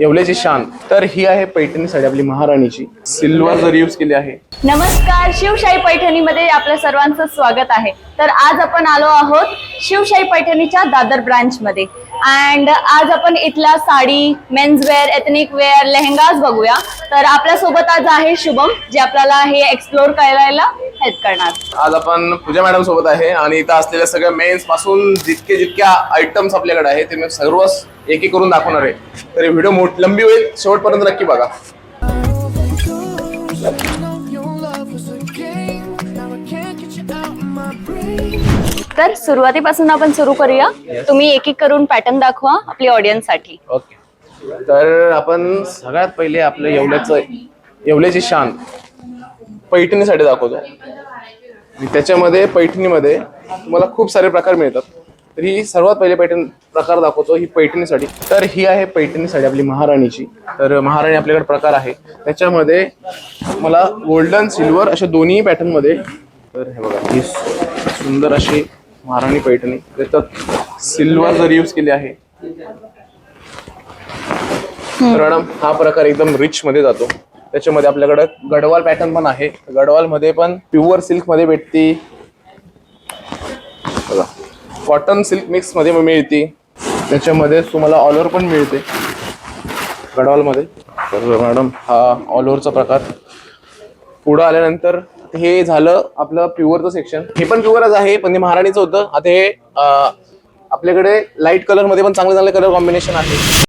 येवल्याची शान. तर ही आहे पैठणी साडी आपली महाराणीची, सिल्वर जरी यूज केली आहे. नमस्कार, शिवशाही पैठणीमध्ये आपल्या सर्वांचं स्वागत आहे. तर आज आपण आलो आहोत शिवशाही पैठणीच्या दादर ब्रांच मध्ये. अँड आज आपण इथला sari, men's wear, ethnic wear, लेहंगाज बघूया. तर आपल्या सोबत आज आहे शुभम, जे आपल्याला हे एक्सप्लोर करायला हेल्प करणार. आज आपण पूजा मॅडम सोबत आहे आणि इथं असलेल्या सगळ्या मेन्स पासून जितक्या आयटम्स आपल्याकडे आहे ते मी सर्वच एक एक करून दाखवणार आहे. तर व्हिडिओ लंबी होईल, शेवटपर्यंत नक्की बघा. तर सुरुवातीपासून आपण सुरू करूया. तुम्ही एक एक करून पॅटर्न दाखवा आपली ऑडियन्स साठी. ओके, तर आपण सगळ्यात पहिले आपलं येवल्याची शान पैठणी साडी दाखवतो. त्याच्यामध्ये पैठणीमध्ये तुम्हाला खूप सारे प्रकार मिळतात. तर ही सर्वात पहिले पैठण प्रकार दाखवतो, ही पैठणी साडी. तर ही आहे पैठणी साडी आपली महाराणीची. तर महाराणी आपल्याकडे प्रकार आहे, त्याच्यामध्ये मला गोल्डन सिल्वर अशा दोन्ही पॅटर्न मध्ये. तर हे बघा, ही सुंदर अशी महाराणी पैठणी, त्याच्यात सिल्वर जरी यूज केली आहे. तर मॅडम हा प्रकार एकदम रिच मध्ये जातो. त्याच्यामध्ये आपल्याकडे गडवाल पॅटर्न पण आहे. गडवाल मध्ये पण प्युअर सिल्क मध्ये भेटती, बघा कॉटन सिल्क मिक्स मध्ये मिळते. त्याच्यामध्ये तुम्हाला ऑल ओव्हर पण मिळते गडवाल मध्ये. तर मॅडम हा ऑल ओव्हरचा प्रकार. पुढं आल्यानंतर हे झालं आपलं प्युअरचं सेक्शन. हे पण प्युअरच आहे, पण ते महाराणीचं होतं. आता हे आपल्याकडे लाईट कलर मध्ये पण चांगले चांगले कलर कॉम्बिनेशन आहे.